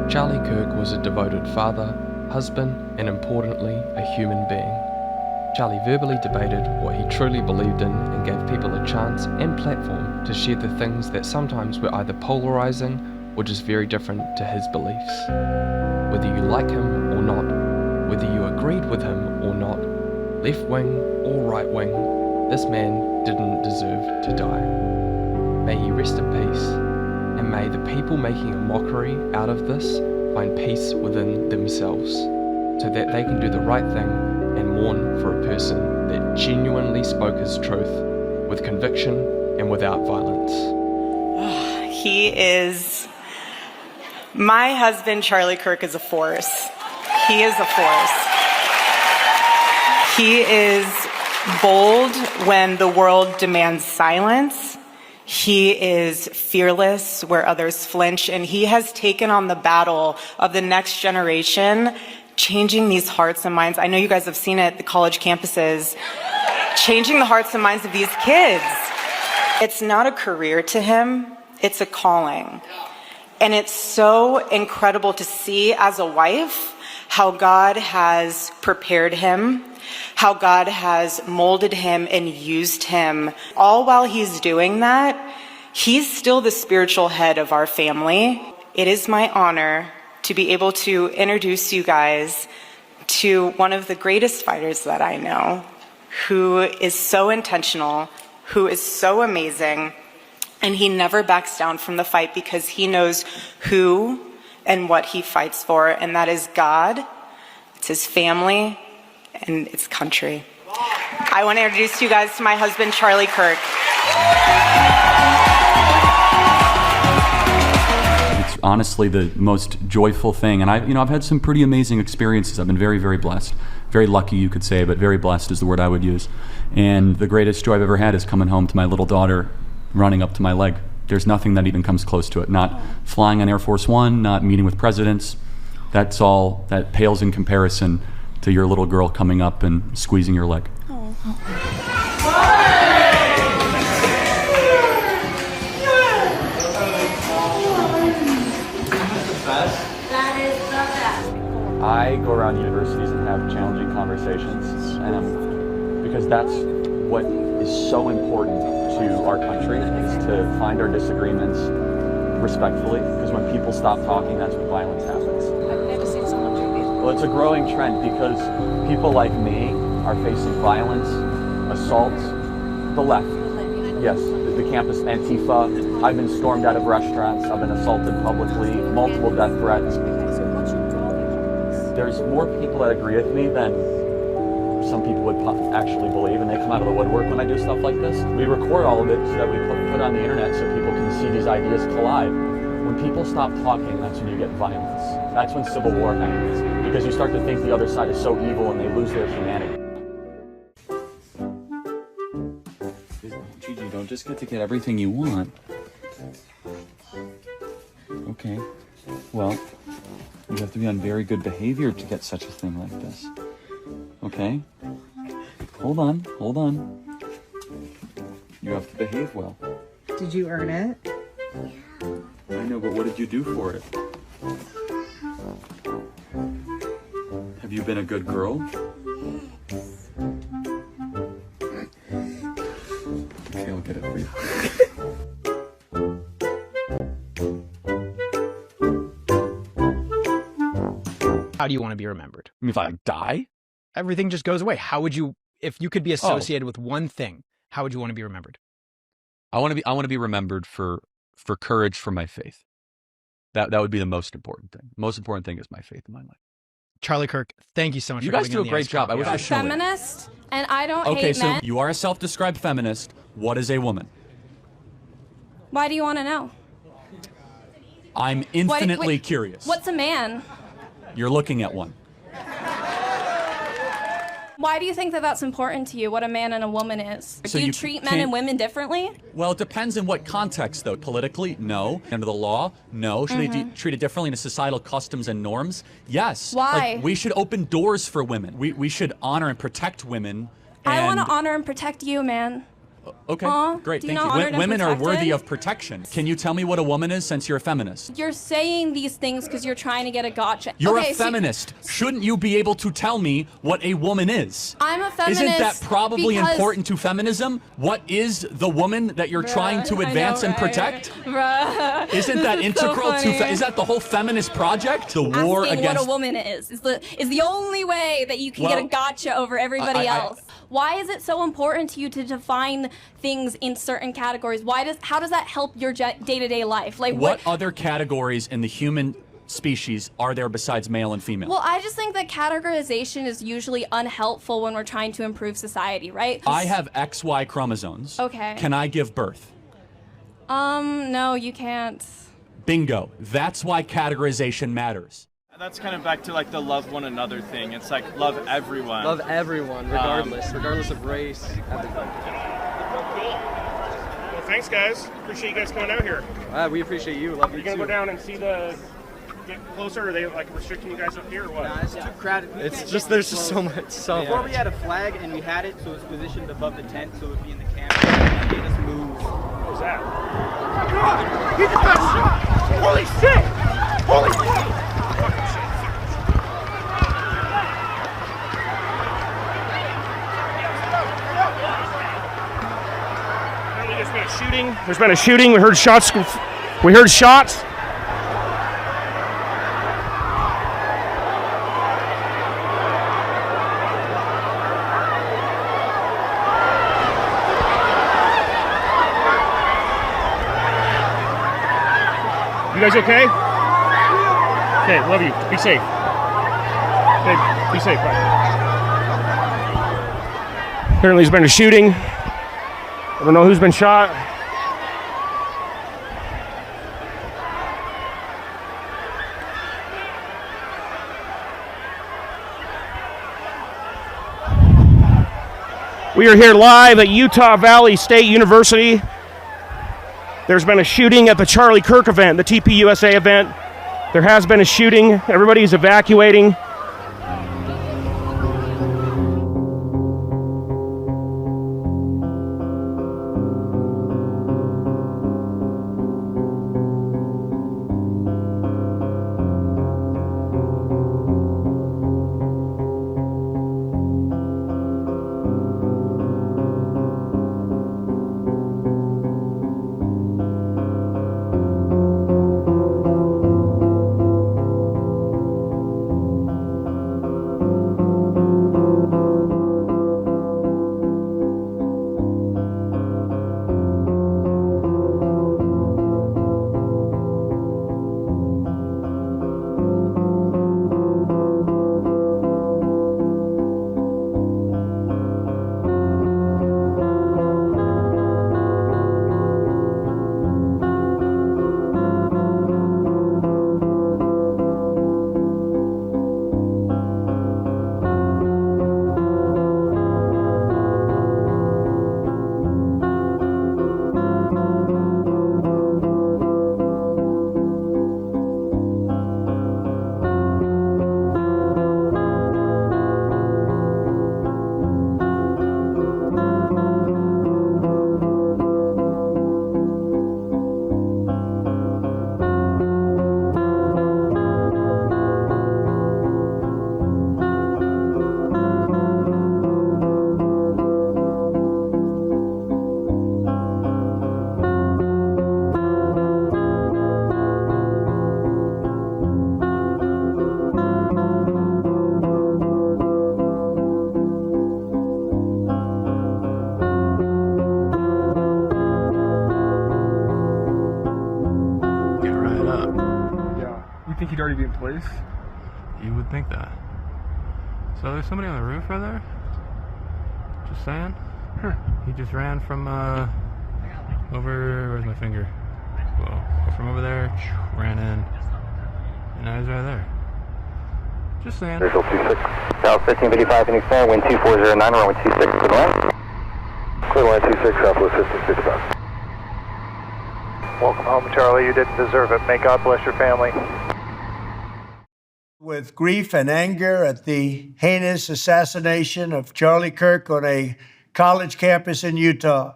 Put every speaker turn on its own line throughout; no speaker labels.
Charlie Kirk was a devoted father, husband, and importantly, a human being. Charlie verbally debated what he truly believed in and gave people a chance and platform to share the things that sometimes were either polarizing or just very different to his beliefs. Whether you like him or not, whether you agreed with him or not, left wing or right wing, this man didn't deserve to die. May he rest in peace, and may the people making a mockery out of this find peace within themselves, so that they can do the right thing and mourn for a person that genuinely spoke his truth with conviction and without violence.
My husband, Charlie Kirk, is a force. He is a force. He is bold when the world demands silence. He is fearless where others flinch, and he has taken on the battle of the next generation, changing these hearts and minds. I know you guys have seen it at the college campuses, changing the hearts and minds of these kids. It's not a career to him, it's a calling. And it's so incredible to see as a wife how God has prepared him, how God has molded him and used him. All while he's doing that, he's still the spiritual head of our family. It is my honor to be able to introduce you guys to one of the greatest fighters that I know, who is so intentional, who is so amazing, and he never backs down from the fight because he knows who and what he fights for, and that is God, it's his family, and it's country. I want to introduce you guys to my husband, Charlie Kirk.
It's honestly the most joyful thing, and I've had some pretty amazing experiences. I've been very, very blessed. Very lucky, you could say, but very blessed is the word I would use. And the greatest joy I've ever had is coming home to my little daughter running up to my leg. There's nothing that even comes close to it. Not flying on Air Force One, not meeting with presidents. That pales in comparison to your little girl coming up and squeezing your leg.
Oh.
That is the best.
I go around universities and have challenging conversations, and because that's what is so important to our country, is to find our disagreements respectfully, because when people stop talking, that's when violence happens.
I've never seen someone do this.
Well, it's a growing trend because people like me are facing violence, assault, the left. Yes, the campus Antifa. I've been stormed out of restaurants. I've been assaulted publicly, multiple death threats. There's more people that agree with me than some people would actually believe, and they come out of the woodwork when I do stuff like this. We record all of it so that we put on the internet so people can see these ideas collide. When people stop talking, that's when you get violence. That's when civil war happens, because you start to think the other side is so evil and they lose their humanity. Gigi, you don't just get to get everything you want. Okay, well, you have to be on very good behavior to get such a thing like this. Okay? Hold on. You have to behave well.
Did you earn it?
I know, but what did you do for it? Have you been a good girl? Okay, I'll get it for you.
How do you want to be remembered?
I mean, if I die?
Everything just goes away. How would you, if you could be associated with one thing, how would you want to be remembered?
I want to be remembered for courage for my faith. That would be the most important thing. The most important thing is my faith in my life.
Charlie Kirk, thank you so much.
You
for
guys
coming
do
on
a
the
great
Ice
job. I
Coffee
wish
Hour.
I showed it.
Feminist, and I don't
Okay,
hate
so
men.
you are a self-described feminist. What is a woman?
Why do you want to know?
I'm infinitely
Wait,
curious.
What's a man?
You're looking at one.
Why do you think that that's important to you, what a man and a woman is?
So
Do you
you
treat men
can't-
and women differently?
Well, it depends in what context, though. Politically, no. Under the law, no. Should they be treated differently in societal customs and norms? Yes.
Why?
Like, we should open doors for women. We should honor and protect women.
I want
and-
to honor and protect you, man.
Okay, great,
do you
thank
know
you.
honored and
Women are worthy
protected?
of protection. Can you tell me what a woman is, since you're a feminist?
You're saying these things because you're trying to get a gotcha.
You're
Okay,
a feminist. Shouldn't you be able to tell me what a woman is?
I'm a feminist.
Isn't that probably
because-
important to feminism? What is the woman that you're trying to advance and protect?
Bruh.
Isn't that integral to? Is that the whole feminist project? The war
Asking
against.
what a woman is the only way that you can get a gotcha over everybody else. Why is it so important to you to define things in certain categories? How does that help your day-to-day life? Like
what other categories in the human species are there besides male and female?
Well, I just think that categorization is usually unhelpful when we're trying to improve society, right?
I have XY chromosomes.
Okay.
Can I give birth?
No, you can't.
Bingo. That's why categorization matters.
That's kind of back to like the love one another thing. It's like love everyone.
Love everyone, regardless of race, everyone.
Well, thanks, guys. Appreciate you guys coming out here.
We appreciate you. Love
Are
you
you gonna
too.
go down and get closer? Or are they like restricting you guys up here or what?
It's too crowded.
It's just there's just so much.
Before we had a flag and we had it, so it was positioned above the tent, so it would be in the camera. And they just moved.
What was that? Oh my God! He just got shot! Holy shit! Holy shit! Fucking shit! Apparently there's been a shooting. There's been a shooting. We heard shots. We heard shots. You guys okay? Okay, love you. Be safe. Okay, be safe. Bye. Apparently there's been a shooting. I don't know who's been shot. We are here live at Utah Valley State University. There's been a shooting at the Charlie Kirk event, the TPUSA event. There has been a shooting. Everybody's evacuating.
think he'd already be in place? You would think that. So there's somebody on the roof right there? Just saying? Huh. He just ran from over, where's my finger? Whoa, from over there, ran in, and now he's right there. Just saying.
Visual 26, South 1555, Phoenix 9, wind 2409, runway 26, clear line. Clear line 26, Southwest 1555.
Welcome home, Charlie. You didn't deserve it. May God bless your family.
With grief and anger at the heinous assassination of Charlie Kirk on a college campus in Utah.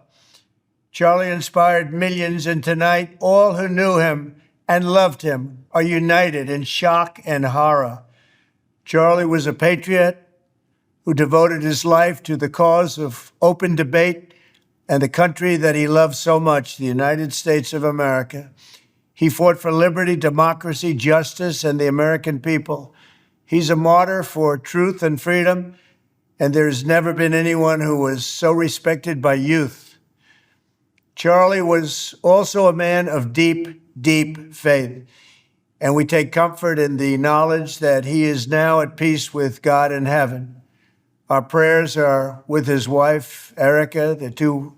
Charlie inspired millions, and tonight, all who knew him and loved him are united in shock and horror. Charlie was a patriot who devoted his life to the cause of open debate and the country that he loved so much, the United States of America. He fought for liberty, democracy, justice, and the American people. He's a martyr for truth and freedom, and there has never been anyone who was so respected by youth. Charlie was also a man of deep, deep faith, and we take comfort in the knowledge that he is now at peace with God in heaven. Our prayers are with his wife, Erica, the two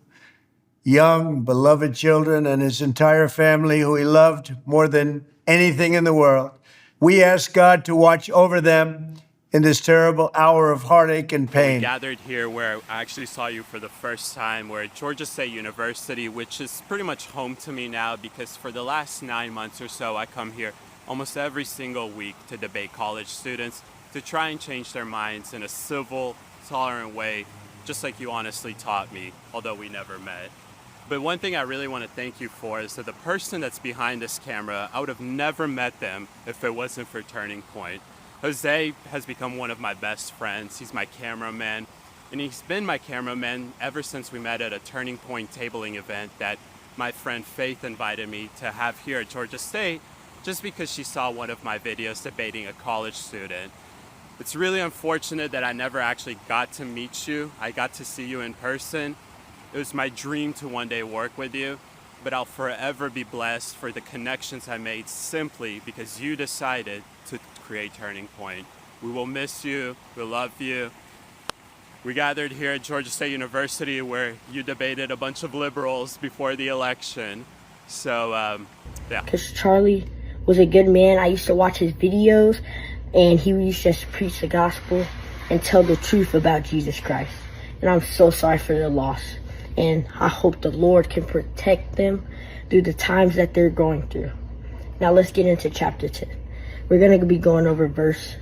young, beloved children, and his entire family, who he loved more than anything in the world. We ask God to watch over them in this terrible hour of heartache and pain.
We gathered here where I actually saw you for the first time. We're at Georgia State University, which is pretty much home to me now because for the last 9 months or so, I come here almost every single week to debate college students to try and change their minds in a civil, tolerant way, just like you honestly taught me, although we never met. But one thing I really want to thank you for is that the person that's behind this camera, I would have never met them if it wasn't for Turning Point. Jose has become one of my best friends. He's my cameraman, and he's been my cameraman ever since we met at a Turning Point tabling event that my friend Faith invited me to have here at Georgia State, just because she saw one of my videos debating a college student. It's really unfortunate that I never actually got to meet you. I got to see you in person. It was my dream to one day work with you, but I'll forever be blessed for the connections I made simply because you decided to create Turning Point. We will miss you. We love you. We gathered here at Georgia State University where you debated a bunch of liberals before the election. So, yeah.
Because Charlie was a good man. I used to watch his videos, and he used to just preach the gospel and tell the truth about Jesus Christ. And I'm so sorry for their loss. And I hope the Lord can protect them through the times that they're going through. Now let's get into chapter 10. We're going to be going over verse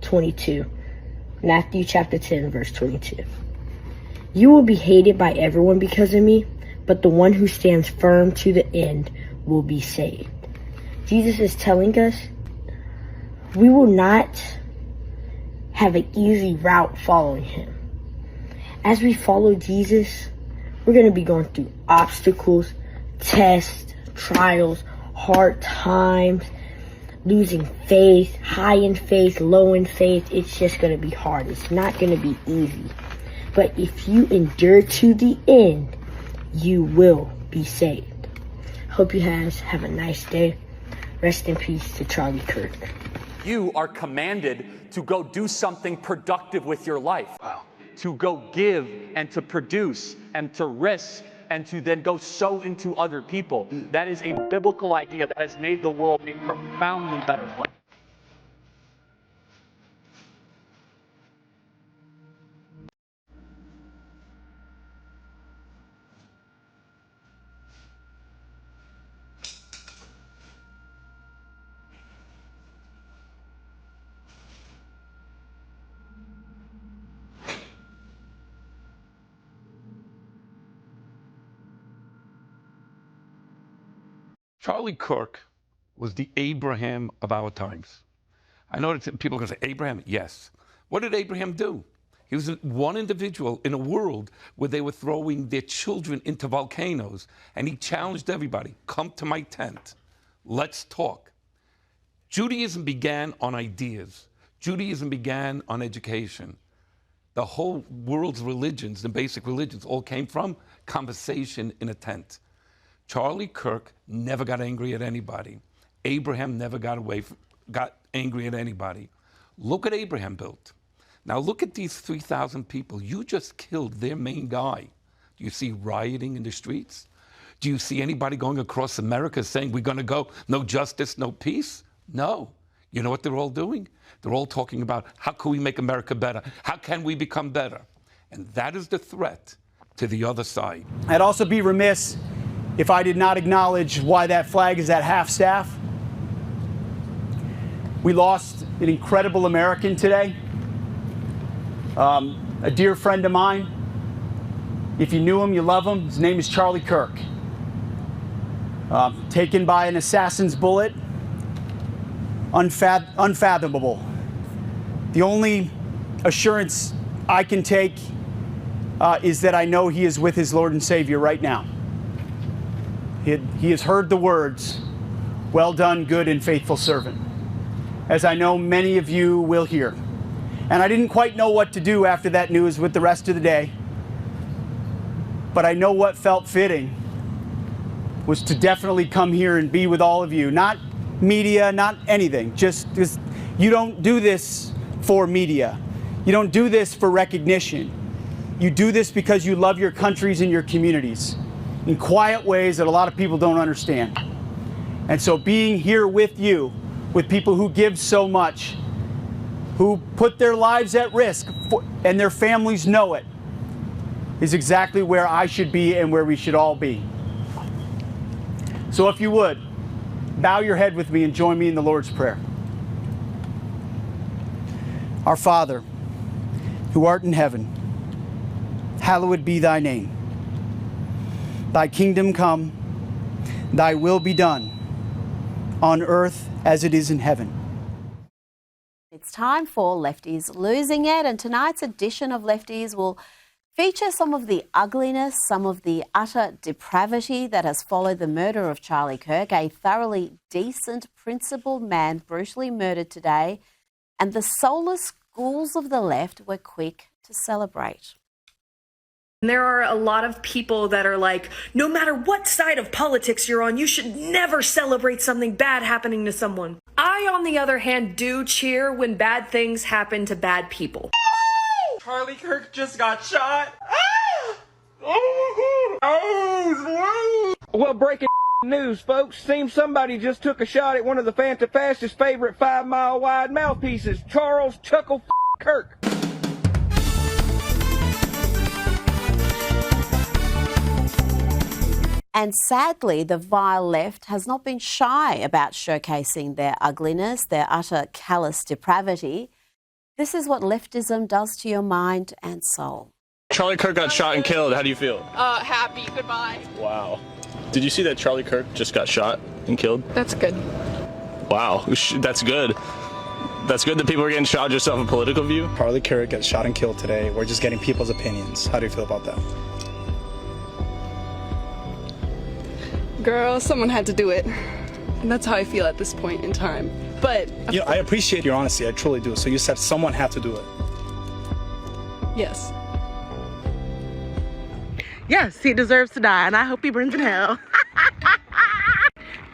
22. Matthew chapter 10, verse 22. You will be hated by everyone because of me, but the one who stands firm to the end will be saved. Jesus is telling us we will not have an easy route following him. As we follow Jesus, we're going to be going through obstacles, tests, trials, hard times, losing faith, high in faith, low in faith. It's just going to be hard. It's not going to be easy. But if you endure to the end, you will be saved. Hope you guys have a nice day. Rest in peace to Charlie Kirk.
You are commanded to go do something productive with your life. Wow. To go give and to produce and to risk and to then go sow into other people. That is a biblical idea that has made the world a profoundly better place.
Charlie Kirk was the Abraham of our times. I know that people are going to say, Abraham? Yes. What did Abraham do? He was one individual in a world where they were throwing their children into volcanoes, and he challenged everybody, come to my tent. Let's talk. Judaism began on ideas. Judaism began on education. The whole world's religions, the basic religions, all came from conversation in a tent. Charlie Kirk never got angry at anybody. Abraham never got angry at anybody. Look what Abraham built. Now look at these 3,000 people. You just killed their main guy. Do you see rioting in the streets? Do you see anybody going across America saying we're going to go, no justice, no peace? No. You know what they're all doing? They're all talking about how can we make America better? How can we become better? And that is the threat to the other side.
I'd also be remiss if I did not acknowledge why that flag is at half-staff. We lost an incredible American today, a dear friend of mine, If you knew him, you love him. His name is Charlie Kirk. Taken by an assassin's bullet. Unfathomable. The only assurance I can take is that I know he is with his Lord and Savior right now. He has heard the words, "Well done, good and faithful servant," as I know many of you will hear. And I didn't quite know what to do after that news with the rest of the day. But I know what felt fitting was to definitely come here and be with all of you. Not media, not anything. Just you don't do this for media. You don't do this for recognition. You do this because you love your countries and your communities in quiet ways that a lot of people don't understand. And so being here with you, with people who give so much, who put their lives at risk, and their families know it, is exactly where I should be and where we should all be. So if you would, bow your head with me and join me in the Lord's Prayer. Our Father, who art in heaven, hallowed be thy name. Thy kingdom come, thy will be done, on earth as it is in heaven.
It's time for Lefties Losing It, and tonight's edition of Lefties will feature some of the ugliness, some of the utter depravity that has followed the murder of Charlie Kirk, a thoroughly decent, principled man brutally murdered today, and the soulless ghouls of the left were quick to celebrate.
There are a lot of people that are like, no matter what side of politics you're on, you should never celebrate something bad happening to someone. I, on the other hand, do cheer when bad things happen to bad people.
Charlie Kirk just got shot.
Well, breaking news, folks. Seems somebody just took a shot at one of the Fantast's favorite 5-mile-wide mouthpieces, Charles Chuckle Kirk.
And sadly, the vile left has not been shy about showcasing their ugliness, their utter callous depravity. This is what leftism does to your mind and soul.
Charlie Kirk got shot and killed. How do you feel?
Happy. Goodbye.
Wow. Did you see that Charlie Kirk just got shot and killed?
That's good.
Wow. That's good. That's good that people are getting shot just off a political view?
Charlie Kirk got shot and killed today. We're just getting people's opinions. How do you feel about that?
Girl, someone had to do it. And that's how I feel at this point in time. But
You know, I appreciate your honesty. I truly do. So you said someone had to do it.
yes.
Yes, he deserves to die, and I hope he burns in hell.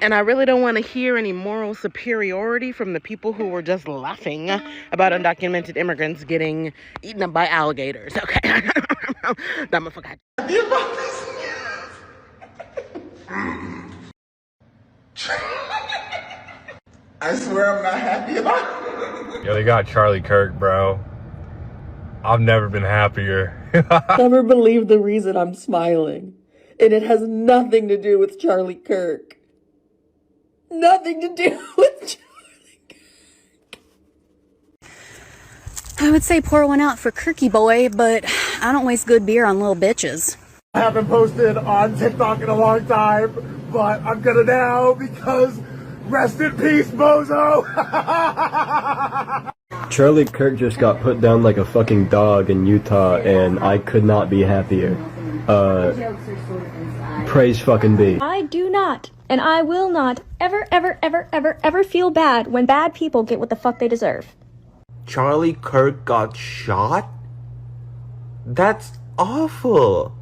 And I really don't want to hear any moral superiority from the people who were just laughing about undocumented immigrants getting eaten up by alligators. Okay. Dumb fuck.
I swear I'm not happy about it.
Yo, they got Charlie Kirk, bro. I've never been happier.
Never believe the reason I'm smiling. And it has nothing to do with Charlie Kirk. Nothing to do with Charlie Kirk.
I would say pour one out for Kirky Boy, but I don't waste good beer on little bitches.
I haven't posted on TikTok in a long time, but I'm gonna now because rest in peace, Bozo!
Charlie Kirk just got put down like a fucking dog in Utah, and I could not be happier. Praise fucking be.
I do not, and I will not, ever feel bad when bad people get what the fuck they deserve.
Charlie Kirk got shot? That's awful.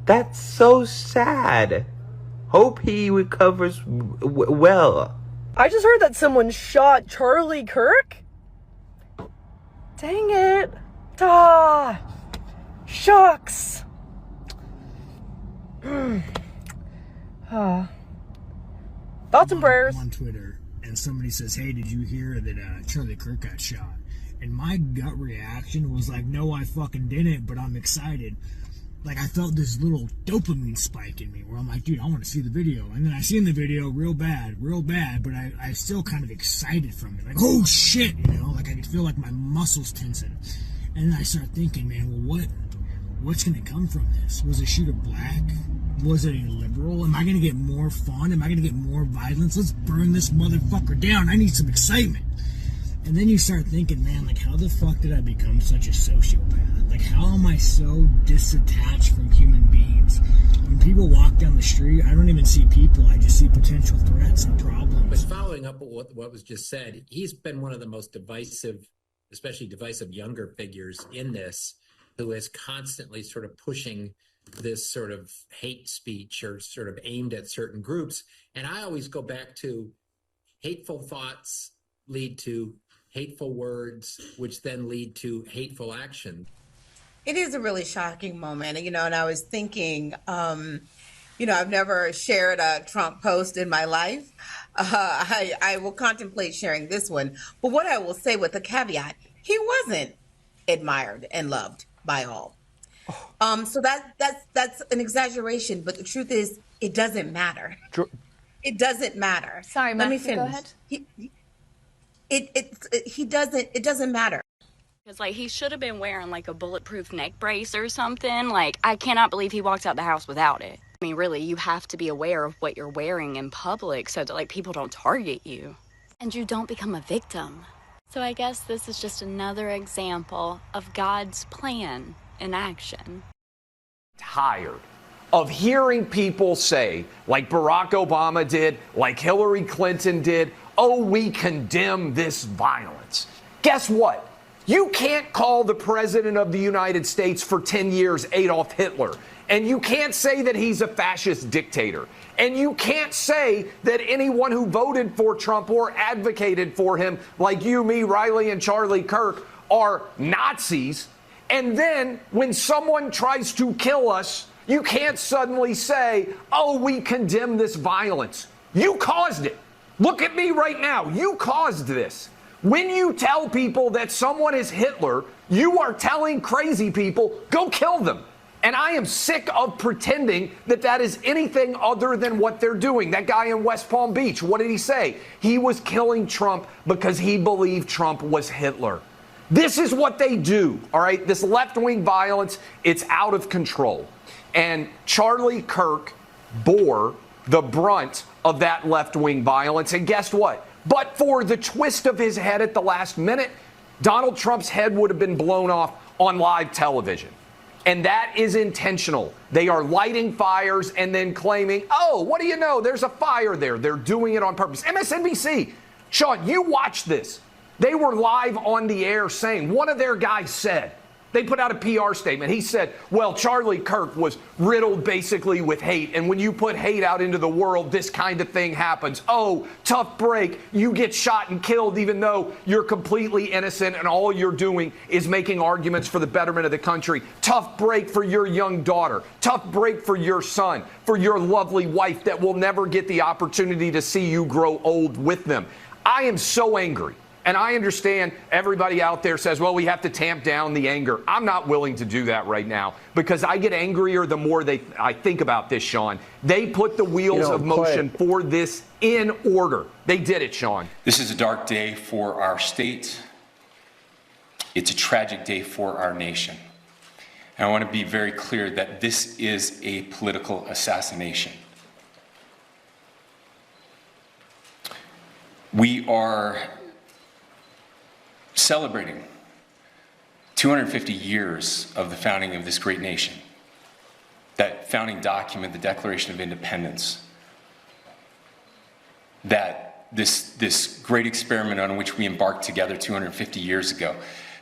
That's so sad. Hope he recovers well.
I just heard that someone shot Charlie Kirk? Dang it. Ah, shucks. Thoughts and prayers.
On Twitter, and somebody says, hey, did you hear that Charlie Kirk got shot? And my gut reaction was like, no, I fucking didn't, but I'm excited. Like, I felt this little dopamine spike in me where I'm like, dude, I want to see the video. And then I seen the video real bad, but I still kind of excited from it. Like, oh shit, you know, like I could feel like my muscles tensing. And then I start thinking, man, well, what's going to come from this? Was a shooter black? Was it a liberal? Am I going to get more fun? Am I going to get more violence? Let's burn this motherfucker down. I need some excitement. And then you start thinking, man, like, how the fuck did I become such a sociopath? Like, how am I so disattached from human beings? When people walk down the street, I don't even see people. I just see potential threats and problems.
But following up with what was just said, he's been one of the most divisive, especially divisive younger figures in this, who is constantly sort of pushing this sort of hate speech or sort of aimed at certain groups. And I always go back to hateful thoughts lead to hateful words, which then lead to hateful action.
It is a really shocking moment, and I was thinking, I've never shared a Trump post in my life. I will contemplate sharing this one. But what I will say with a caveat, he wasn't admired and loved by all. So that's an exaggeration, but the truth is, it doesn't matter. It doesn't matter.
Sorry,
let me
Max,
finish.
go ahead.
It doesn't matter.
Because, like, he should have been wearing, like, a bulletproof neck brace or something. Like, I cannot believe he walked out the house without it. I mean, really, you have to be aware of what you're wearing in public so that, like, people don't target you. And you don't become a victim. So I guess this is just another example of God's plan in action.
Tired of hearing people say, like Barack Obama did, like Hillary Clinton did, oh, we condemn this violence. Guess what? You can't call the president of the United States for 10 years Adolf Hitler. And you can't say that he's a fascist dictator. And you can't say that anyone who voted for Trump or advocated for him, like you, me, Riley, and Charlie Kirk, are Nazis. And then when someone tries to kill us, you can't suddenly say, oh, we condemn this violence. You caused it. Look at me right now. You caused this. When you tell people that someone is Hitler, you are telling crazy people, go kill them. And I am sick of pretending that that is anything other than what they're doing. That guy in West Palm Beach, what did he say? He was killing Trump because he believed Trump was Hitler. This is what they do, all right? This left-wing violence, it's out of control. And Charlie Kirk bore the brunt of that left-wing violence. And guess what? But for the twist of his head at the last minute, Donald Trump's head would have been blown off on live television. And that is intentional. They are lighting fires and then claiming, oh, what do you know? There's a fire there. They're doing it on purpose. MSNBC, Sean, you watch this. They were live on the air saying, one of their guys said, they put out a PR statement. He said, well, Charlie Kirk was riddled basically with hate. And when you put hate out into the world, this kind of thing happens. Oh, tough break. You get shot and killed even though you're completely innocent and all you're doing is making arguments for the betterment of the country. Tough break for your young daughter. Tough break for your son, for your lovely wife that will never get the opportunity to see you grow old with them. I am so angry. And I understand everybody out there says, well, we have to tamp down the anger. I'm not willing to do that right now because I get angrier the more I think about this, Sean. They put the wheels of motion for this in order. They did it, Sean.
This is a dark day for our state. It's a tragic day for our nation. And I want to be very clear that this is a political assassination. We are celebrating 250 years of the founding of this great nation. That founding document, the Declaration of Independence, that this great experiment on which we embarked together 250 years ago,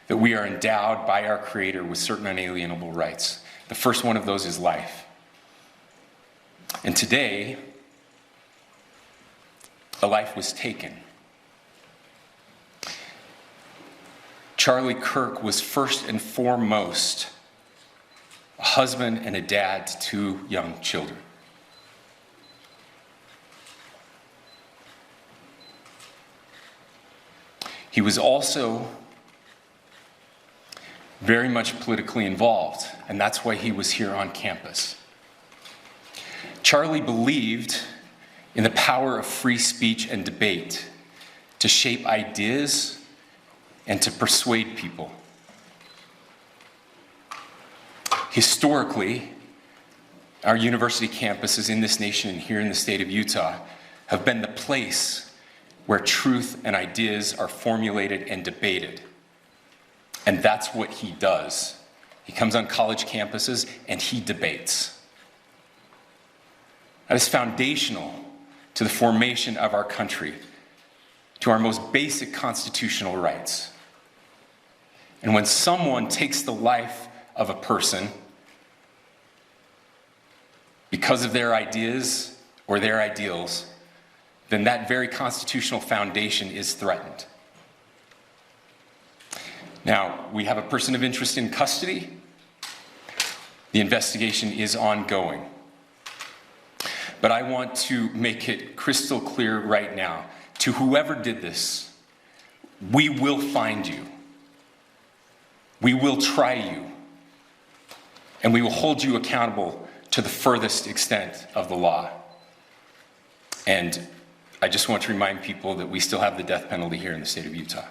that we are endowed by our Creator with certain unalienable rights. The first one of those is life. And today, a life was taken. Charlie Kirk was first and foremost a husband and a dad to two young children. He was also very much politically involved, and that's why he was here on campus. Charlie believed in the power of free speech and debate to shape ideas and to persuade people. Historically, our university campuses in this nation and here in the state of Utah have been the place where truth and ideas are formulated and debated. And that's what he does. He comes on college campuses and he debates. That is foundational to the formation of our country, to our most basic constitutional rights. And when someone takes the life of a person because of their ideas or their ideals, then that very constitutional foundation is threatened. Now, we have a person of interest in custody. The investigation is ongoing. But I want to make it crystal clear right now, to whoever did this, we will find you. We will try you. And we will hold you accountable to the furthest extent of the law. And I just want to remind people that we still have the death penalty here in the state of Utah.